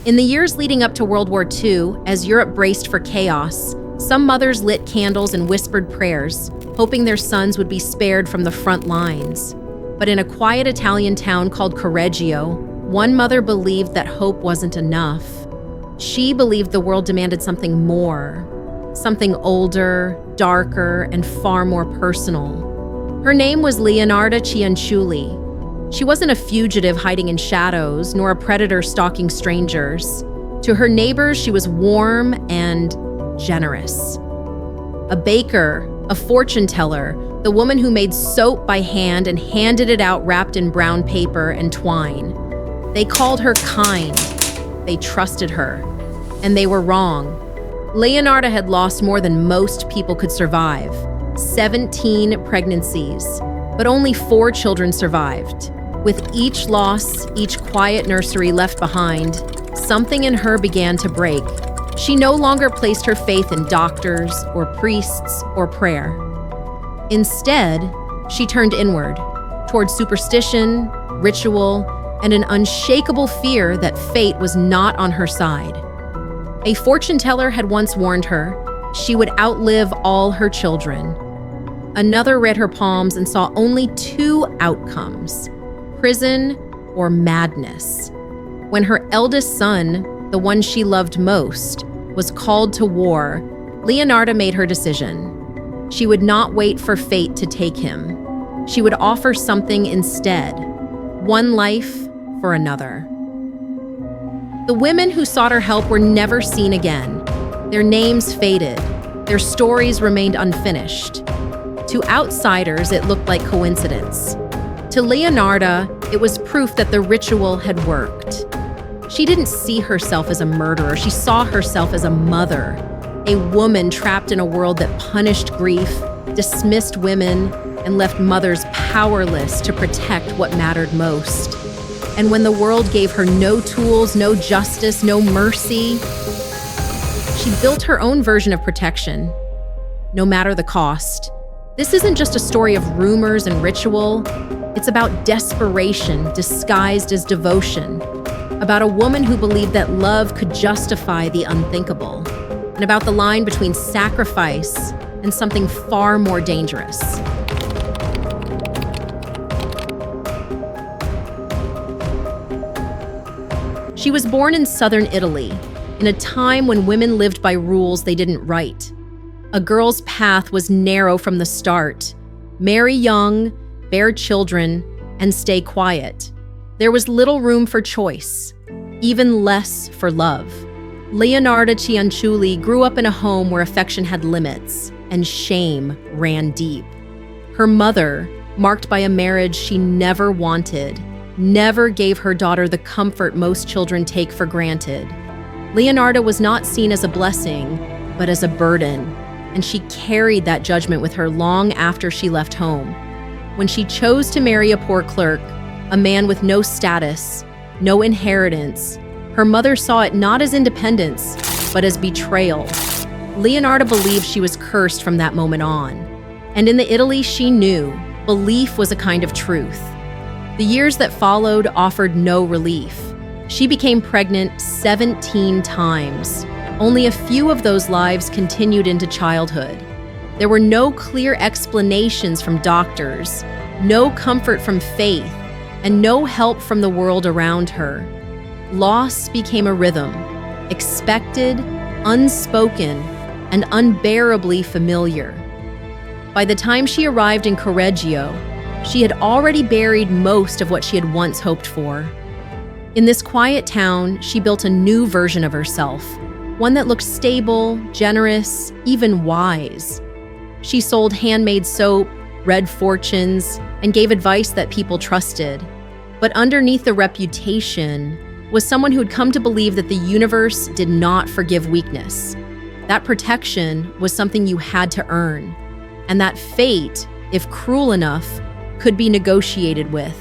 In the years leading up to World War II, as Europe braced for chaos, some mothers lit candles and whispered prayers, hoping their sons would be spared from the front lines. But in a quiet Italian town called Correggio, one mother believed that hope wasn't enough. She believed the world demanded something more, something older, darker, and far more personal. Her name was Leonarda Cianciulli. She wasn't a fugitive hiding in shadows, nor a predator stalking strangers. To her neighbors, she was warm and generous. A baker, a fortune teller, the woman who made soap by hand and handed it out wrapped in brown paper and twine. They called her kind. They trusted her. And they were wrong. Leonarda had lost more than most people could survive. 17 pregnancies, but only 4 children survived. With each loss, each quiet nursery left behind, something in her began to break. She no longer placed her faith in doctors or priests or prayer. Instead, she turned inward, toward superstition, ritual, and an unshakable fear that fate was not on her side. A fortune teller had once warned her she would outlive all her children. Another read her palms and saw only 2 outcomes: prison or madness. When her eldest son, the one she loved most, was called to war, Leonarda made her decision. She would not wait for fate to take him. She would offer something instead, one life for another. The women who sought her help were never seen again. Their names faded. Their stories remained unfinished. To outsiders, it looked like coincidence. To Leonarda, it was proof that the ritual had worked. She didn't see herself as a murderer. She saw herself as a mother, a woman trapped in a world that punished grief, dismissed women, and left mothers powerless to protect what mattered most. And when the world gave her no tools, no justice, no mercy, she built her own version of protection, no matter the cost. This isn't just a story of rumors and ritual. It's about desperation disguised as devotion, about a woman who believed that love could justify the unthinkable, and about the line between sacrifice and something far more dangerous. She was born in southern Italy, in a time when women lived by rules they didn't write. A girl's path was narrow from the start: marry young, bear children, and stay quiet. There was little room for choice, even less for love. Leonarda Cianciulli grew up in a home where affection had limits and shame ran deep. Her mother, marked by a marriage she never wanted, never gave her daughter the comfort most children take for granted. Leonarda was not seen as a blessing, but as a burden, and she carried that judgment with her long after she left home. When she chose to marry a poor clerk, a man with no status, no inheritance, her mother saw it not as independence, but as betrayal. Leonarda believed she was cursed from that moment on. And in the Italy she knew, belief was a kind of truth. The years that followed offered no relief. She became pregnant 17 times. Only a few of those lives continued into childhood. There were no clear explanations from doctors, no comfort from faith, and no help from the world around her. Loss became a rhythm, expected, unspoken, and unbearably familiar. By the time she arrived in Correggio, she had already buried most of what she had once hoped for. In this quiet town, she built a new version of herself, one that looked stable, generous, even wise. She sold handmade soap, read fortunes, and gave advice that people trusted. But underneath the reputation was someone who had come to believe that the universe did not forgive weakness. That protection was something you had to earn, and that fate, if cruel enough, could be negotiated with.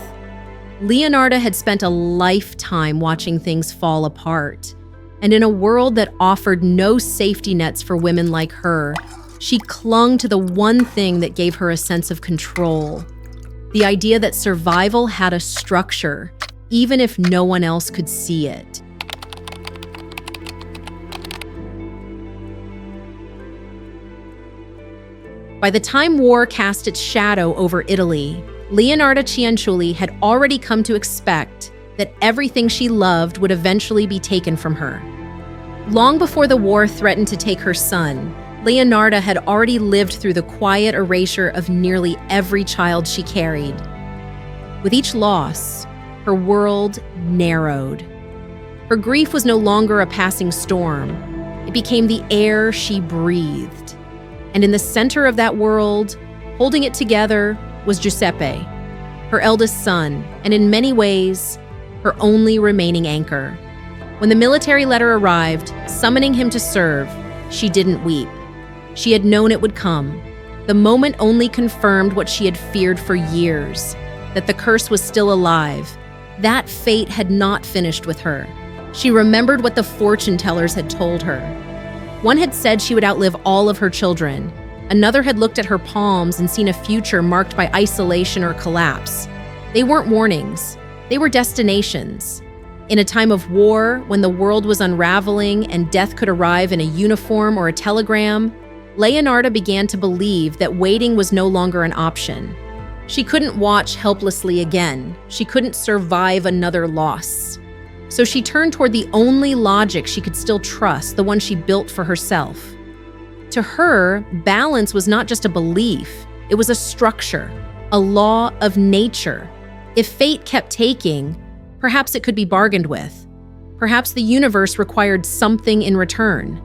Leonarda had spent a lifetime watching things fall apart, and in a world that offered no safety nets for women like her, she clung to the one thing that gave her a sense of control: the idea that survival had a structure, even if no one else could see it. By the time war cast its shadow over Italy, Leonarda Cianciulli had already come to expect that everything she loved would eventually be taken from her. Long before the war threatened to take her son, Leonarda had already lived through the quiet erasure of nearly every child she carried. With each loss, her world narrowed. Her grief was no longer a passing storm. It became the air she breathed. And in the center of that world, holding it together, was Giuseppe, her eldest son, and in many ways, her only remaining anchor. When the military letter arrived, summoning him to serve, she didn't weep. She had known it would come. The moment only confirmed what she had feared for years, that the curse was still alive. That fate had not finished with her. She remembered what the fortune tellers had told her. One had said she would outlive all of her children. Another had looked at her palms and seen a future marked by isolation or collapse. They weren't warnings. They were destinations. In a time of war, when the world was unraveling and death could arrive in a uniform or a telegram, Leonarda began to believe that waiting was no longer an option. She couldn't watch helplessly again. She couldn't survive another loss. So she turned toward the only logic she could still trust, the one she built for herself. To her, balance was not just a belief, it was a structure, a law of nature. If fate kept taking, perhaps it could be bargained with. Perhaps the universe required something in return.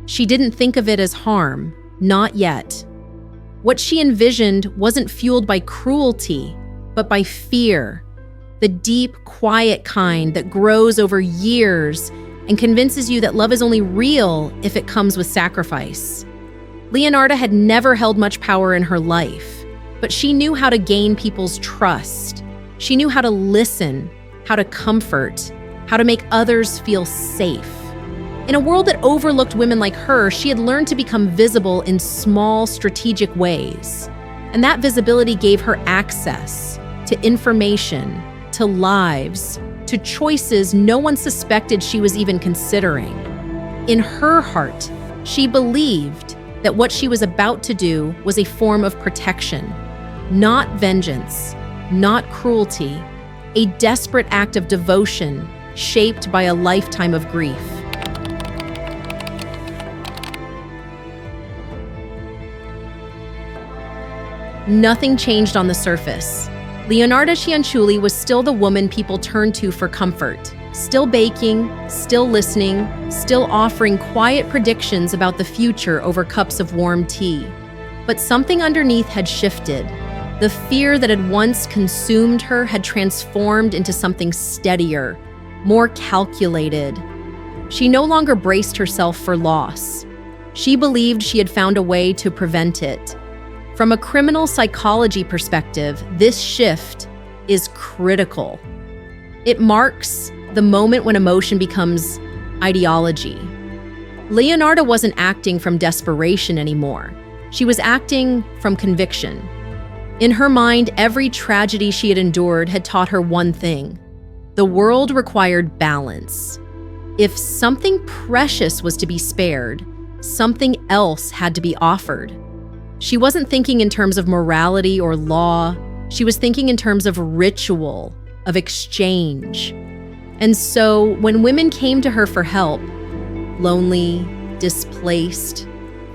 She didn't think of it as harm, not yet. What she envisioned wasn't fueled by cruelty, but by fear, the deep, quiet kind that grows over years and convinces you that love is only real if it comes with sacrifice. Leonarda had never held much power in her life, but she knew how to gain people's trust. She knew how to listen, how to comfort, how to make others feel safe. In a world that overlooked women like her, she had learned to become visible in small, strategic ways. And that visibility gave her access to information, to lives, to choices no one suspected she was even considering. In her heart, she believed that what she was about to do was a form of protection, not vengeance, not cruelty, a desperate act of devotion shaped by a lifetime of grief. Nothing changed on the surface. Leonarda Cianciulli was still the woman people turned to for comfort, still baking, still listening, still offering quiet predictions about the future over cups of warm tea. But something underneath had shifted. The fear that had once consumed her had transformed into something steadier, more calculated. She no longer braced herself for loss. She believed she had found a way to prevent it. From a criminal psychology perspective, this shift is critical. It marks the moment when emotion becomes ideology. Leonarda wasn't acting from desperation anymore. She was acting from conviction. In her mind, every tragedy she had endured had taught her one thing: the world required balance. If something precious was to be spared, something else had to be offered. She wasn't thinking in terms of morality or law. She was thinking in terms of ritual, of exchange. And so when women came to her for help, lonely, displaced,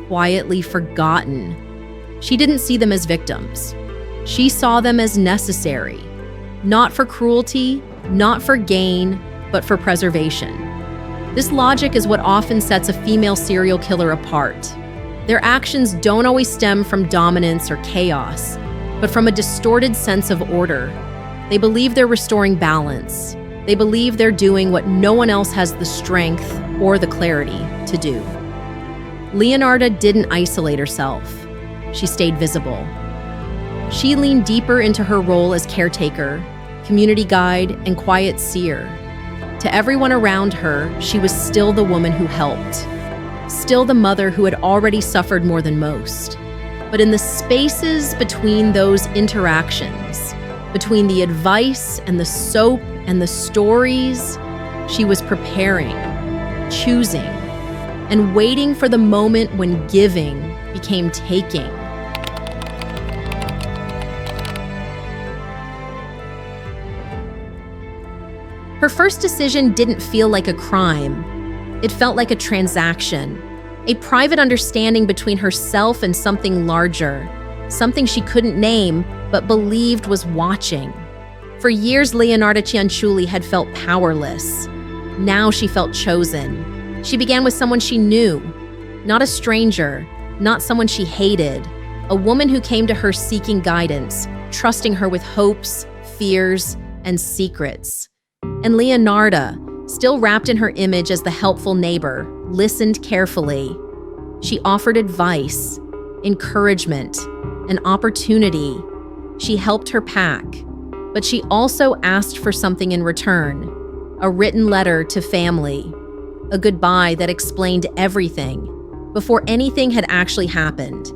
quietly forgotten, she didn't see them as victims. She saw them as necessary, not for cruelty, not for gain, but for preservation. This logic is what often sets a female serial killer apart. Their actions don't always stem from dominance or chaos, but from a distorted sense of order. They believe they're restoring balance. They believe they're doing what no one else has the strength or the clarity to do. Leonarda didn't isolate herself. She stayed visible. She leaned deeper into her role as caretaker, community guide, and quiet seer. To everyone around her, she was still the woman who helped. Still the mother who had already suffered more than most. But in the spaces between those interactions, between the advice and the soap and the stories, she was preparing, choosing, and waiting for the moment when giving became taking, Her first decision didn't feel like a crime. It felt like a transaction, a private understanding between herself and something larger, something she couldn't name but believed was watching. For years, Leonarda Cianciulli had felt powerless. Now she felt chosen. She began with someone she knew, not a stranger, not someone she hated, a woman who came to her seeking guidance, trusting her with hopes, fears, and secrets. And Leonarda, still wrapped in her image as the helpful neighbor, listened carefully. She offered advice, encouragement, an opportunity. She helped her pack, but she also asked for something in return, a written letter to family, a goodbye that explained everything before anything had actually happened.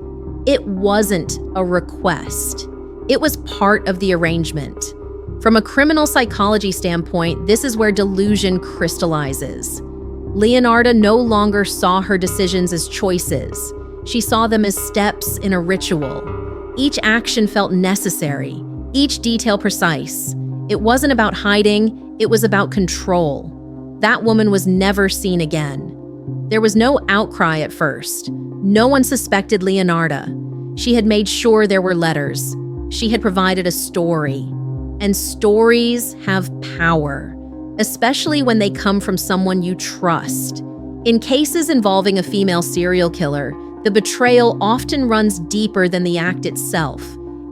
It wasn't a request. It was part of the arrangement. From a criminal psychology standpoint, this is where delusion crystallizes. Leonarda no longer saw her decisions as choices. She saw them as steps in a ritual. Each action felt necessary, each detail precise. It wasn't about hiding, it was about control. That woman was never seen again. There was no outcry at first. No one suspected Leonarda. She had made sure there were letters. She had provided a story. And stories have power, especially when they come from someone you trust. In cases involving a female serial killer, the betrayal often runs deeper than the act itself.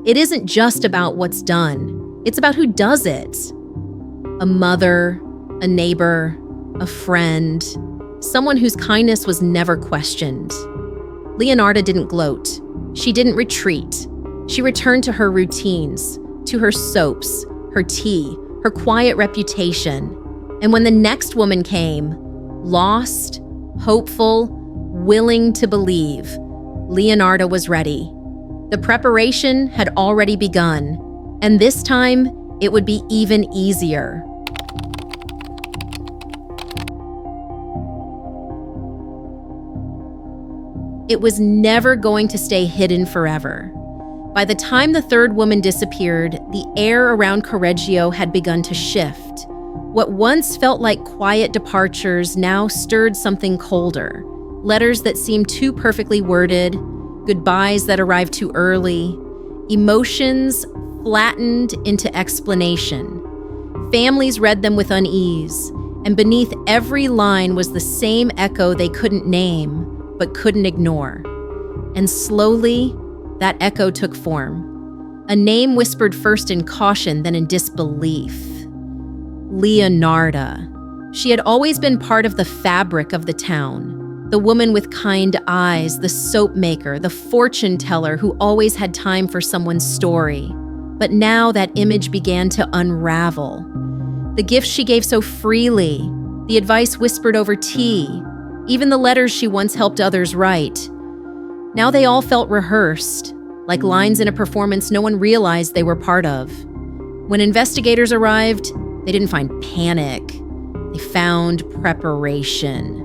It isn't just about what's done. It's about who does it. A mother, a neighbor, a friend, someone whose kindness was never questioned. Leonarda didn't gloat. She didn't retreat. She returned to her routines, to her soaps, her tea, her quiet reputation. And when the next woman came, lost, hopeful, willing to believe, Leonarda was ready. The preparation had already begun, and this time it would be even easier. It was never going to stay hidden forever. By the time the third woman disappeared, the air around Correggio had begun to shift. What once felt like quiet departures now stirred something colder. Letters that seemed too perfectly worded, goodbyes that arrived too early, emotions flattened into explanation. Families read them with unease, and beneath every line was the same echo they couldn't name, but couldn't ignore. And slowly, that echo took form. A name whispered first in caution, then in disbelief. Leonarda. She had always been part of the fabric of the town. The woman with kind eyes, the soap maker, the fortune teller who always had time for someone's story. But now that image began to unravel. The gifts she gave so freely, the advice whispered over tea, even the letters she once helped others write. Now they all felt rehearsed, like lines in a performance no one realized they were part of. When investigators arrived, they didn't find panic. They found preparation.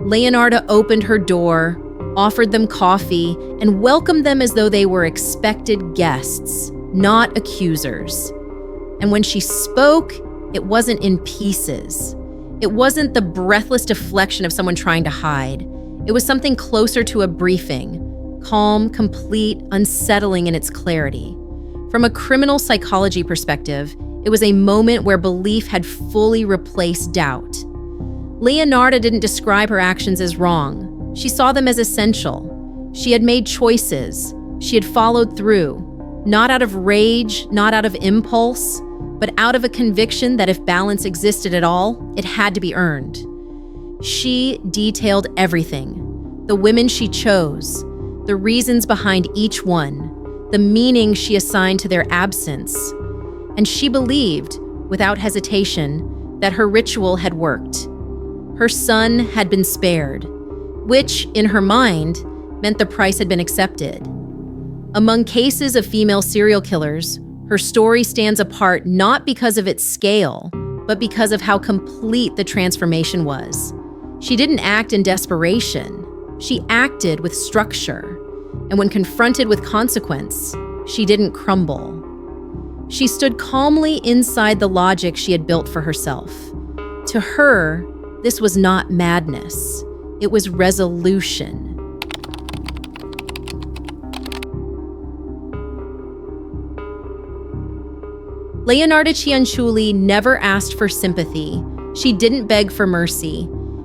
Leonarda opened her door, offered them coffee, and welcomed them as though they were expected guests, not accusers. And when she spoke, it wasn't in pieces. It wasn't the breathless deflection of someone trying to hide. It was something closer to a briefing, calm, complete, unsettling in its clarity. From a criminal psychology perspective, it was a moment where belief had fully replaced doubt. Leonarda didn't describe her actions as wrong. She saw them as essential. She had made choices. She had followed through, not out of rage, not out of impulse, but out of a conviction that if balance existed at all, it had to be earned. She detailed everything, the women she chose, the reasons behind each one, the meaning she assigned to their absence. And she believed, without hesitation, that her ritual had worked. Her son had been spared, which, in her mind, meant the price had been accepted. Among cases of female serial killers, her story stands apart not because of its scale, but because of how complete the transformation was. She didn't act in desperation. She acted with structure. And when confronted with consequence, she didn't crumble. She stood calmly inside the logic she had built for herself. To her, this was not madness. It was resolution. Leonarda Cianciulli never asked for sympathy. She didn't beg for mercy.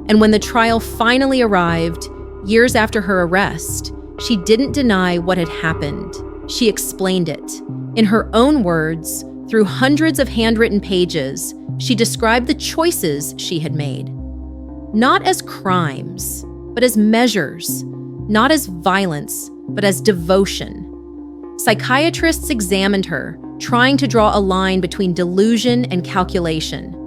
And when the trial finally arrived, years after her arrest, she didn't deny what had happened. She explained it. In her own words, through hundreds of handwritten pages, she described the choices she had made. Not as crimes, but as measures. Not as violence, but as devotion. Psychiatrists examined her, trying to draw a line between delusion and calculation.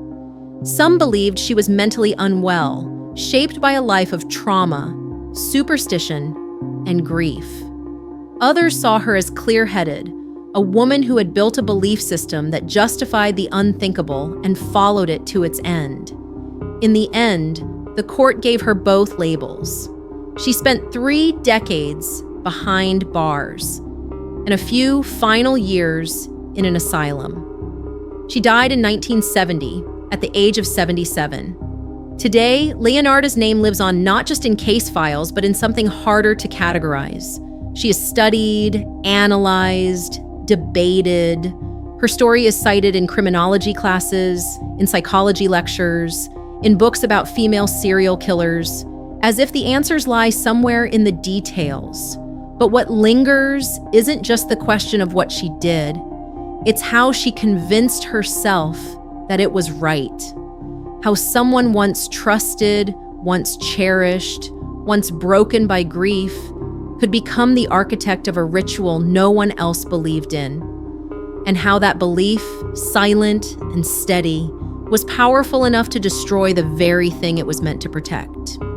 Some believed she was mentally unwell, shaped by a life of trauma, superstition, and grief. Others saw her as clear-headed, a woman who had built a belief system that justified the unthinkable and followed it to its end. In the end, the court gave her both labels. She spent 3 decades behind bars and a few final years in an asylum. She died in 1970 at the age of 77. Today, Leonarda's name lives on not just in case files, but in something harder to categorize. She is studied, analyzed, debated. Her story is cited in criminology classes, in psychology lectures, in books about female serial killers, as if the answers lie somewhere in the details. But what lingers isn't just the question of what she did, it's how she convinced herself that it was right. How someone once trusted, once cherished, once broken by grief, could become the architect of a ritual no one else believed in. And how that belief, silent and steady, was powerful enough to destroy the very thing it was meant to protect.